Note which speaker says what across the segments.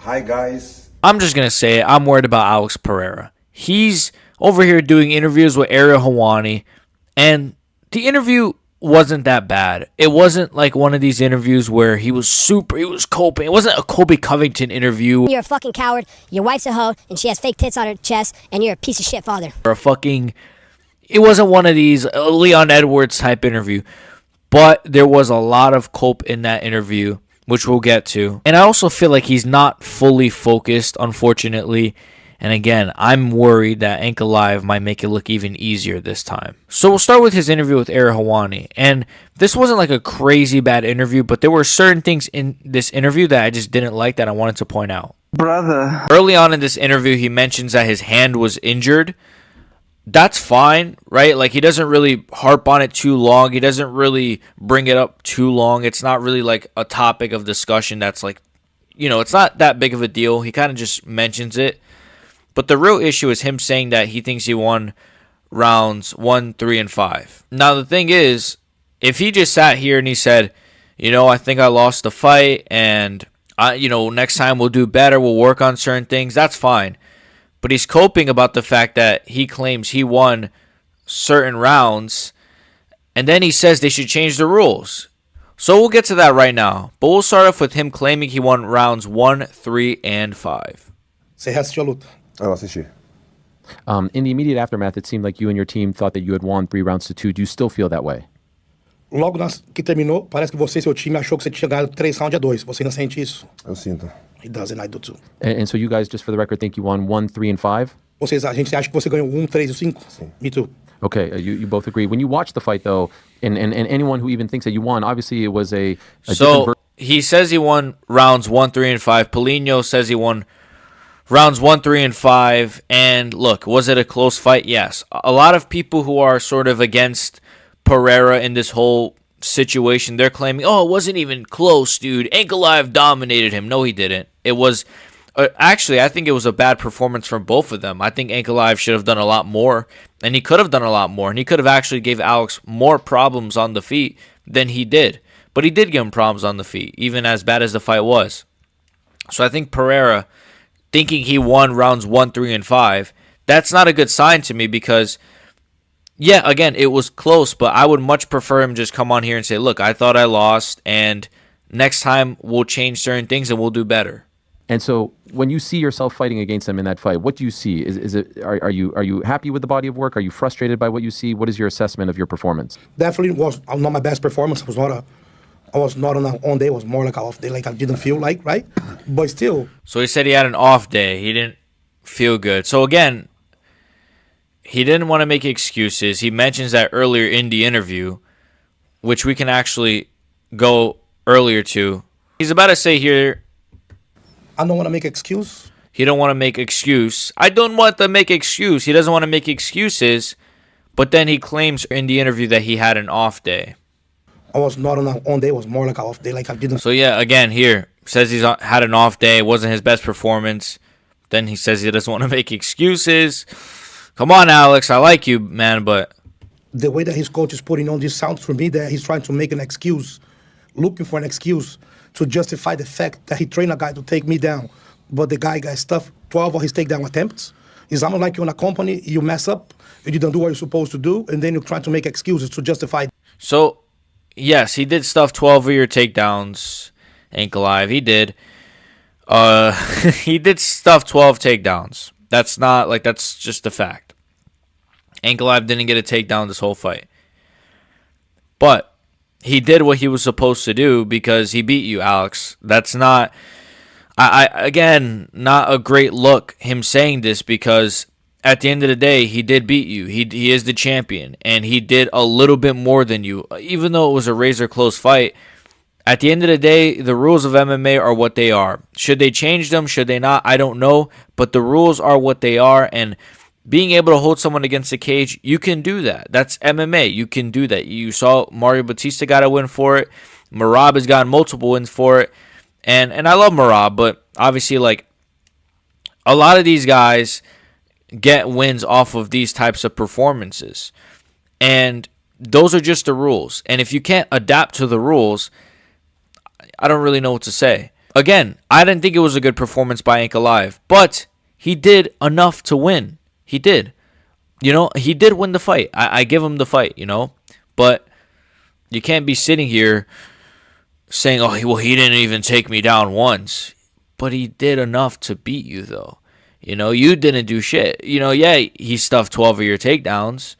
Speaker 1: Hi guys.
Speaker 2: I'm just going to say it. I'm worried about Alex Pereira. He's over here doing interviews with Ariel Hawani, and the interview wasn't that bad. It wasn't like one of these interviews where he was coping. It wasn't a Colby Covington interview
Speaker 3: You're a fucking coward, your wife's a hoe, and she has fake tits on her chest, and you're a piece of shit father.
Speaker 2: or it wasn't one of these Leon Edwards type interview. But there was a lot of cope in that interview, which we'll get to. And I also feel like he's not fully focused, unfortunately. And again, I'm worried that Anchor Live might make it look even easier this time. So we'll start with his interview with Ariel Hawani. And this wasn't like a crazy bad interview, but there were certain things in this interview that I just didn't like that I wanted to point out.
Speaker 4: Brother.
Speaker 2: Early on in this interview, he mentions that his hand was injured. That's fine, right? Like, he doesn't really harp on it too long. He doesn't really bring it up too long. It's not really like a topic of discussion that's like, it's not that big of a deal. He kind of just mentions it. But the real issue is him saying that he thinks he won rounds 1, 3, and 5. Now, the thing is, if he just sat here and he said, I think I lost the fight and, next time we'll do better, we'll work on certain things, that's fine. But he's coping about the fact that he claims he won certain rounds, and then he says they should change the rules. So we'll get to that right now. But we'll start off with him claiming he won rounds 1, 3, and 5.
Speaker 5: Você assistiu a luta?
Speaker 1: Eu assisti.
Speaker 6: In the immediate aftermath, it seemed like you and your team thought that you had won 3 rounds to 2. Do you still feel that way?
Speaker 5: Logo que terminou, parece que você e seu time achou que você tinha ganhado 3 rounds a 2. Você ainda sente isso?
Speaker 1: Eu sinto.
Speaker 5: He does, and I do too.
Speaker 6: And so you guys, just for the record, think you won 1, 3, and 5?
Speaker 5: A gente acha que você ganhou 1, 3 e 5?
Speaker 1: Sim.
Speaker 5: Me too.
Speaker 6: Okay, you both agree. When you watch the fight, though, and anyone who even thinks that you won, obviously it was a
Speaker 2: So he says he won rounds 1, 3, and 5. Polino says he won rounds 1, 3, and 5. And look, was it a close fight? Yes. A lot of people who are sort of against Pereira in this whole situation, they're claiming, it wasn't even close, dude. Ankalaev dominated him. No, he didn't. It was actually, I think it was a bad performance from both of them. I think Ankalaev should have done a lot more, and he could have done a lot more, and he could have actually gave Alex more problems on the feet than he did. But he did give him problems on the feet, even as bad as the fight was. So I think Pereira, thinking he won rounds 1, 3, and 5, that's not a good sign to me because, yeah, again, it was close, but I would much prefer him just come on here and say, look, I thought I lost, and next time we'll change certain things and we'll do better.
Speaker 6: And so when you see yourself fighting against them in that fight, what do you see? Are you happy with the body of work? Are you frustrated by what you see? What is your assessment of your performance?
Speaker 5: Definitely was not my best performance. I was not on an on day. It was more like an off day. Like I didn't feel like, right? But still.
Speaker 2: So he said he had an off day. He didn't feel good. So again, he didn't want to make excuses. He mentions that earlier in the interview, which we can actually go earlier to. He's about to say here,
Speaker 5: I don't want to make excuse.
Speaker 2: He don't want to make excuse. I don't want to make excuse. He doesn't want to make excuses, but then he claims in the interview that he had an off day.
Speaker 5: I was not on an on day. It was more like an off day. Like I didn't.
Speaker 2: So yeah, again here says he's had an off day. It wasn't his best performance. Then he says he doesn't want to make excuses. Come on, Alex. I like you, man, but
Speaker 5: the way that his coach is putting on this sounds for me that he's trying to make an excuse, looking for an excuse to justify the fact that he trained a guy to take me down, but the guy got stuff 12 of his takedown attempts. It's almost like you're in a company, you mess up, and you don't do what you're supposed to do, and then you're trying to make excuses to justify.
Speaker 2: So, yes, he did stuff 12 of your takedowns, Ankalaev. He did. He did stuff 12 takedowns. That's just a fact. Ankalaev didn't get a takedown this whole fight. But he did what he was supposed to do because he beat you, Alex. That's not, again, not a great look, him saying this, because at the end of the day, he did beat you. He is the champion, and he did a little bit more than you. Even though it was a razor-close fight, at the end of the day, the rules of MMA are what they are. Should they change them? Should they not? I don't know. But the rules are what they are, and being able to hold someone against the cage, you can do that. That's MMA. You can do that. You saw Mario Batista got a win for it. Merab has gotten multiple wins for it. And I love Merab, but obviously, like, a lot of these guys get wins off of these types of performances. And those are just the rules. And if you can't adapt to the rules, I don't really know what to say. Again, I didn't think it was a good performance by Ankalaev, but he did enough to win. He did. He did win the fight. I give him the fight, But you can't be sitting here saying, oh, well, he didn't even take me down once. But he did enough to beat you, though. You didn't do shit. Yeah, he stuffed 12 of your takedowns,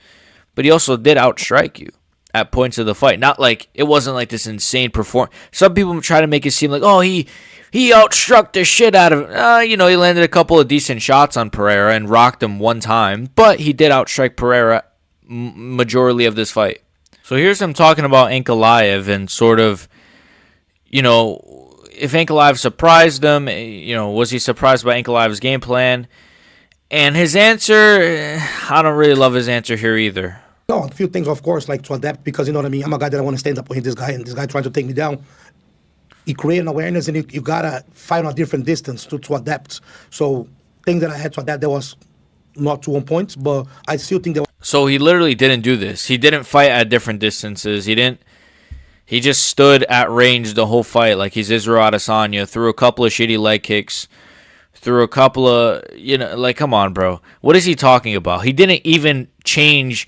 Speaker 2: but he also did outstrike you at points of the fight. Not like it wasn't like this insane performance. Some people try to make it seem like, oh, he outstruck the shit out of him. He landed a couple of decent shots on Pereira and rocked him one time, but he did outstrike Pereira majority of this fight. So here's him talking about Ankalaev and sort of, if Ankalaev surprised him, was he surprised by Ankalaev's game plan? And his answer, I don't really love his answer here either.
Speaker 5: No, a few things, of course, like to adapt, because you know what I mean. I'm a guy that I want to stand up with this guy, and this guy trying to take me down. You create an awareness, and you gotta fight on a different distance to adapt. So things that I had to adapt, that was not too on point, but I still think that.
Speaker 2: So he literally didn't do this. He didn't fight at different distances. He just stood at range the whole fight like he's Israel Adesanya, threw a couple of shitty leg kicks, threw a couple of, come on, bro. What is he talking about? He didn't even change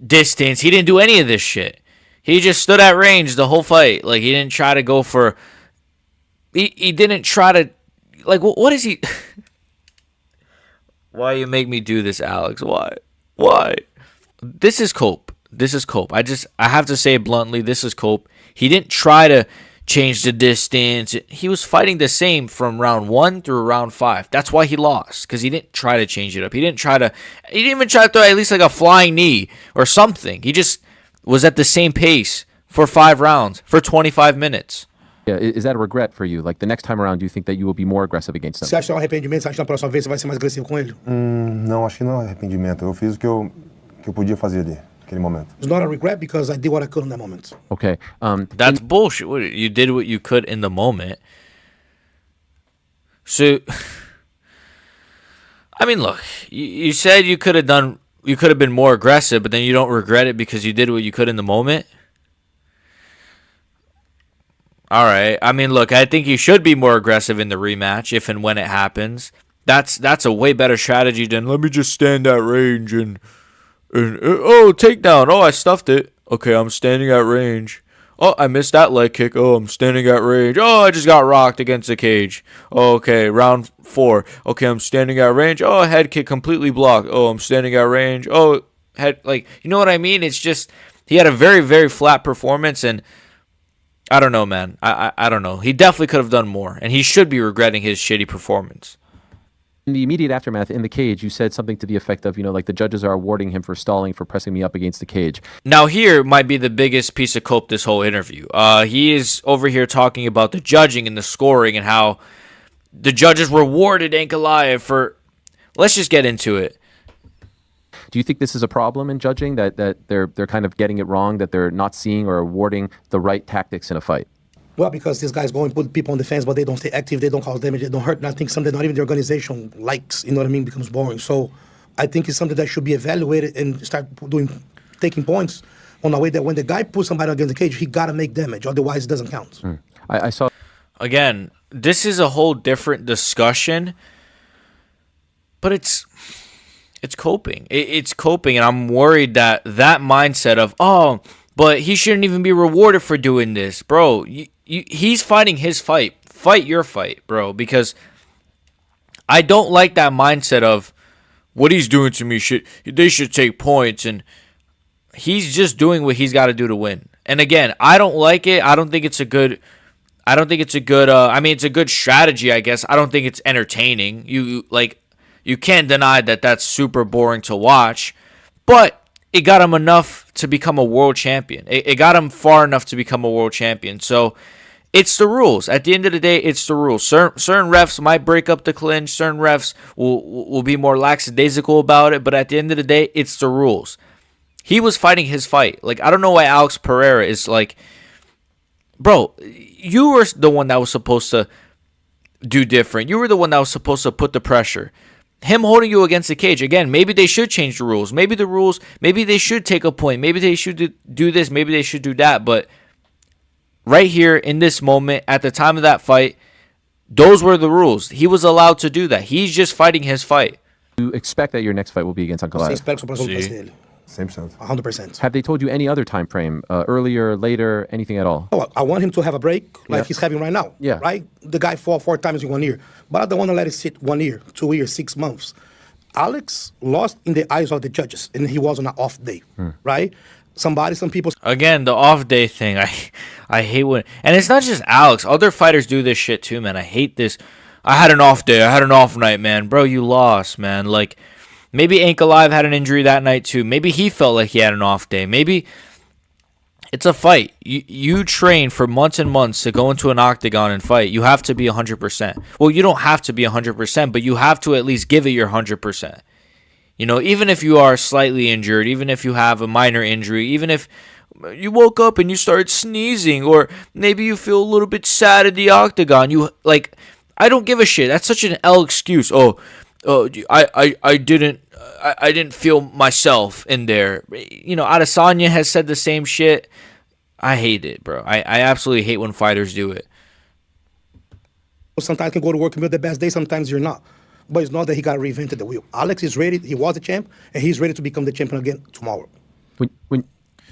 Speaker 2: distance. He didn't do any of this shit. He just stood at range the whole fight. Like, he didn't try to go for... He didn't try to... Like, what is he... Why you make me do this, Alex? Why? This is cope. I have to say it bluntly, this is cope. He didn't try to change the distance. He was fighting the same from round 1 through round 5. That's why he lost, because he didn't try to change it up. He didn't even try to throw at least like a flying knee or something. He just was at the same pace for 5 rounds, for 25 minutes.
Speaker 6: Yeah, is that a regret for you? Like, the next time around, do you think that you will be more aggressive against him?
Speaker 5: Você acha que é um arrependimento? Você acha que na próxima vez você vai ser mais agressivo com ele?
Speaker 1: Não, acho que não é arrependimento. Eu fiz o que eu podia fazer ali, naquele momento.
Speaker 5: It's not a regret because I did what I could in that moment.
Speaker 6: Okay.
Speaker 2: That's bullshit. You did what you could in the moment. So, I mean, look, you said you could have been more aggressive, but then you don't regret it because you did what you could in the moment. All right. I mean, look, I think you should be more aggressive in the rematch if and when it happens. That's a way better strategy than let me just stand at range and oh, takedown. Oh, I stuffed it. Okay, I'm standing at range. Oh, I missed that leg kick. Oh, I'm standing at range. Oh, I just got rocked against the cage. Oh, okay, round 4. Okay, I'm standing at range. Oh, head kick completely blocked. Oh, I'm standing at range. Oh, head, like, you know what I mean? It's just, he had a very, very flat performance, and I don't know, man. I don't know. He definitely could have done more, and he should be regretting his shitty performance.
Speaker 6: In the immediate aftermath, in the cage, you said something to the effect of, like the judges are awarding him for stalling, for pressing me up against the cage.
Speaker 2: Now here might be the biggest piece of cope this whole interview. He is over here talking about the judging and the scoring and how the judges rewarded Ankalaev for... Let's just get into it.
Speaker 6: Do you think this is a problem in judging, that they're kind of getting it wrong, that they're not seeing or awarding the right tactics in a fight?
Speaker 5: Well, because these guys go and put people on the fence, but they don't stay active, they don't cause damage, they don't hurt, and I think something not even the organization likes, you know what I mean, becomes boring. So I think it's something that should be evaluated and start taking points on a way that when the guy puts somebody against the cage, he got to make damage, otherwise it doesn't count.
Speaker 6: I saw...
Speaker 2: Again, this is a whole different discussion, but it's coping. It's coping, and I'm worried that mindset of, oh, but he shouldn't even be rewarded for doing this. Bro, he's fighting his fight. Fight your fight, bro, because I don't like that mindset of what he's doing to me. They should take points, and he's just doing what he's got to do to win. And again, I don't like it. I don't think it's a good... I mean, it's a good strategy, I guess. I don't think it's entertaining. You can't deny that that's super boring to watch, but it got him enough to become a world champion. It got him far enough to become a world champion. So it's the rules. At the end of the day, it's the rules. Certain refs might break up the clinch. Certain refs will be more lackadaisical about it, but at the end of the day, it's the rules. He was fighting his fight. Like, I don't know why Alex Pereira is like, bro, you were the one that was supposed to do different. You were the one that was supposed to put the pressure. Him holding you against the cage, again, maybe they should change the rules. Maybe they should take a point. Maybe they should do this. Maybe they should do that. But right here in this moment, at the time of that fight, Those were the rules. He was allowed to do that. He's just fighting his fight.
Speaker 6: You expect that your next fight will be against
Speaker 5: Você
Speaker 6: Ankalaev.
Speaker 5: espera que o próximo passe dele.
Speaker 1: 100%.
Speaker 5: 100%.
Speaker 6: Have they told you any other time frame, earlier, later, anything at all?
Speaker 5: Oh, I want him to have a break like
Speaker 6: Yeah.
Speaker 5: he's having right now.
Speaker 6: Yeah.
Speaker 5: Right? The guy fought 4 times in 1 year. But I don't want to let it sit 1 year, 2 years, 6 months. Alex lost in the eyes of the judges, and he was on an off day, right? Some people.
Speaker 2: Again, the off day thing. I hate when, and it's not just Alex. Other fighters do this shit too, man. I hate this. I had an off day. I had an off night, man. Bro, you lost, man. Like, maybe Ankalaev had an injury that night too. Maybe he felt like he had an off day. Maybe it's a fight. You train for months and months to go into an octagon and fight. You have to be 100%. Well, you don't have to be 100%, but you have to at least give it your 100%. You know, even if you are slightly injured, even if you have a minor injury, even if you woke up and you started sneezing, or maybe you feel a little bit sad at the octagon, I don't give a shit. That's such an L excuse. I didn't feel myself in there. You know, Adesanya has said the same shit. I hate it, bro. I absolutely hate when fighters do it.
Speaker 5: Sometimes can go to work and be the best day, sometimes you're not. But it's not that he got reinvented the wheel. Alex is ready. He was a champ, and he's ready to become the champion again tomorrow.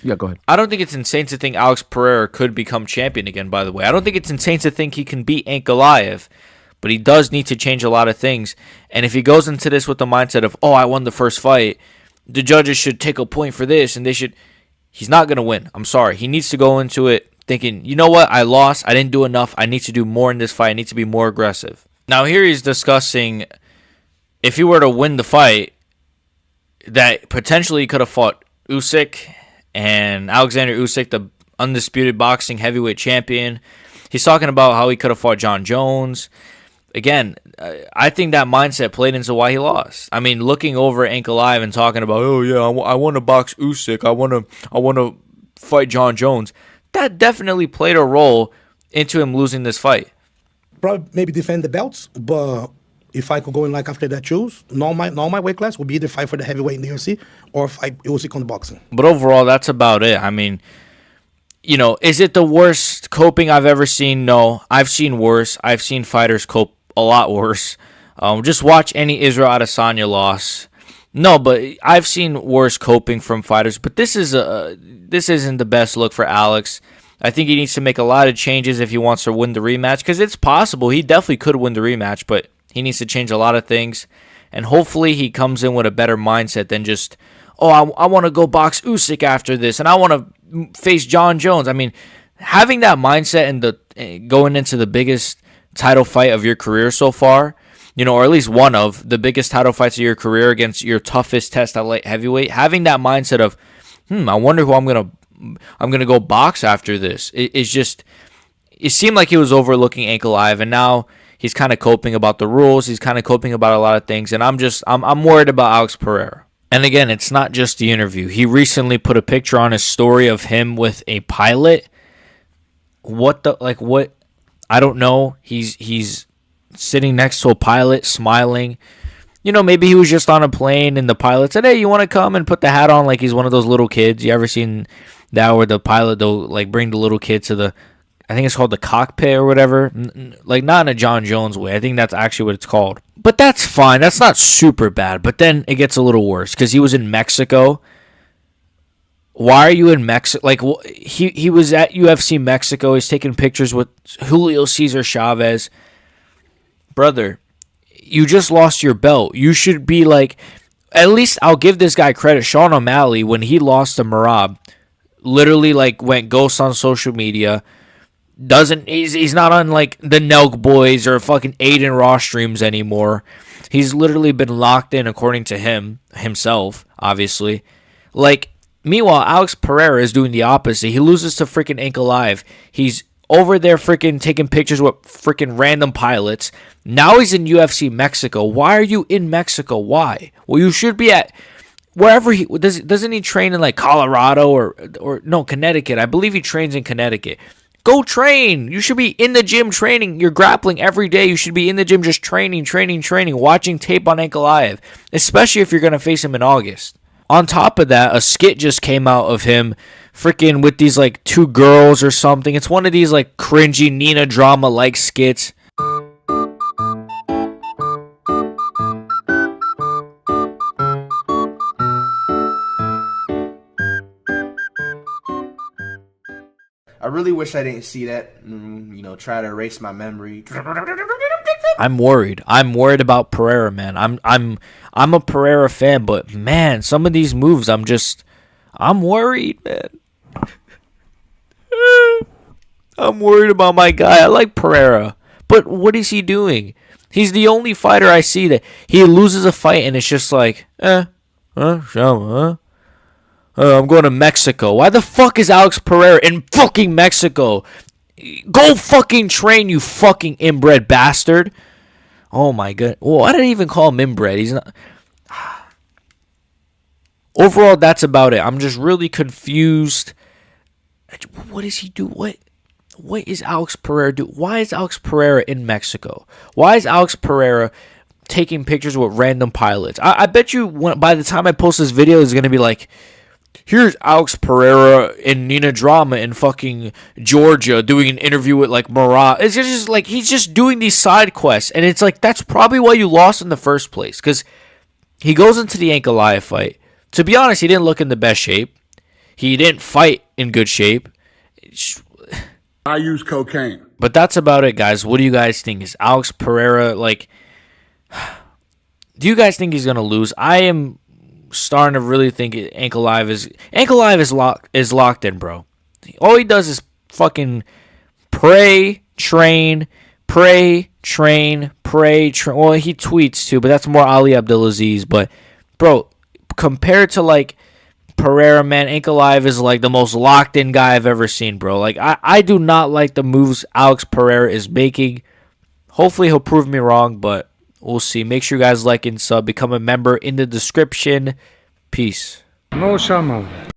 Speaker 6: Yeah, go ahead.
Speaker 2: I don't think it's insane to think Alex Pereira could become champion again, by the way. I don't think it's insane to think he can beat Ankalaev, but he does need to change a lot of things. And if he goes into this with the mindset of, I won the first fight, the judges should take a point for this, and he's not going to win. I'm sorry. He needs to go into it thinking, you know what, I lost. I didn't do enough. I need to do more in this fight. I need to be more aggressive. Now here he's discussing if he were to win the fight, that potentially he could have fought Usyk and Alexander Usyk, the undisputed boxing heavyweight champion. He's talking about how he could have fought John Jones. Again, I think that mindset played into why he lost. I mean, looking over Ankalaev and talking about, I want to box Usyk. I want to fight John Jones. That definitely played a role into him losing this fight.
Speaker 5: Probably maybe defend the belts, but if I could go in like after that choose, not my weight class would be either fight for the heavyweight in the UFC or fight Usyk on the boxing.
Speaker 2: But overall, that's about it. I mean, you know, is it the worst coping I've ever seen? No. I've seen worse. I've seen fighters cope a lot worse. Just watch any Israel Adesanya loss. No, but I've seen worse coping from fighters. But this isn't the best look for Alex. I think he needs to make a lot of changes if he wants to win the rematch, because it's possible. He definitely could win the rematch, but he needs to change a lot of things. And hopefully he comes in with a better mindset than just, I want to go box Usyk after this, and I want to face John Jones. I mean, having that mindset and going into the biggest title fight of your career so far, you know, or at least one of the biggest title fights of your career against your toughest test at light heavyweight, having that mindset of, I wonder who I'm gonna go box after this. It seemed like he was overlooking Ankalaev, and now he's kind of coping about the rules. He's kind of coping about a lot of things, and I'm worried about Alex Pereira. And again, it's not just the interview. He recently put a picture on his story of him with a pilot. What? I don't know. He's sitting next to a pilot, smiling. You know, maybe he was just on a plane and the pilot said, "Hey, you want to come?" and put the hat on like he's one of those little kids. You ever seen that where the pilot, they'll like bring the little kid to I think it's called the cockpit or whatever. Like, not in a John Jones way. I think that's actually what it's called. But that's fine. That's not super bad. But then it gets a little worse because he was in Mexico. Why are you in Mexico? Like, he was at UFC Mexico. He's taking pictures with Julio Cesar Chavez. Brother, you just lost your belt. You should be like, at least I'll give this guy credit. Sean O'Malley, when he lost to Merab, literally like went ghost on social media. He's not on like the Nelk Boys or fucking Aiden Ross streams anymore. He's literally been locked in, according to himself, obviously. Like, meanwhile, Alex Pereira is doing the opposite. He loses to freaking Ankalaev. He's over there freaking taking pictures with freaking random pilots. Now he's in UFC Mexico. Why are you in Mexico? Why? Well, you should be at wherever he doesn't he train in like Colorado or no, Connecticut. I believe he trains in Connecticut. Go train. You should be in the gym training. You're grappling every day. You should be in the gym just training, watching tape on Ankalaev, especially if you're going to face him in August. On top of that, a skit just came out of him freaking with these like 2 girls or something. It's one of these like cringy Nina drama like skits.
Speaker 4: really wish I didn't see that. Try to erase my memory.
Speaker 2: I'm worried. I'm worried about Pereira, man. I'm a Pereira fan, but man, some of these moves, I'm worried, man. I'm worried about my guy. I like Pereira, but what is he doing? He's the only fighter I see that he loses a fight and it's just like, I'm going to Mexico. Why the fuck is Alex Pereira in fucking Mexico? Go fucking train, you fucking inbred bastard. Oh my god. Well, why did I even call him inbred? He's not. Overall, that's about it. I'm just really confused. What does he do? What is Alex Pereira do? Why is Alex Pereira in Mexico? Why is Alex Pereira taking pictures with random pilots? I bet you by the time I post this video, it's going to be like, here's Alex Pereira in Nina Drama in fucking Georgia doing an interview with like Murat. It's just like he's just doing these side quests. And it's like that's probably why you lost in the first place. Because he goes into the Ankalaev fight. To be honest, he didn't look in the best shape. He didn't fight in good shape.
Speaker 7: I use cocaine.
Speaker 2: But that's about it, guys. What do you guys think? Is Alex Pereira, like, do you guys think he's going to lose? I am starting to really think Ankalaev is locked in, bro. All he does is fucking pray, train. Well, he tweets too, but that's more Ali Abdelaziz. But, bro, compared to, like, Pereira, man, Ankalaev is like the most locked in guy I've ever seen, bro. Like, I do not like the moves Alex Pereira is making. Hopefully he'll prove me wrong, but we'll see. Make sure you guys like and sub. Become a member in the description. Peace.
Speaker 7: No shaman.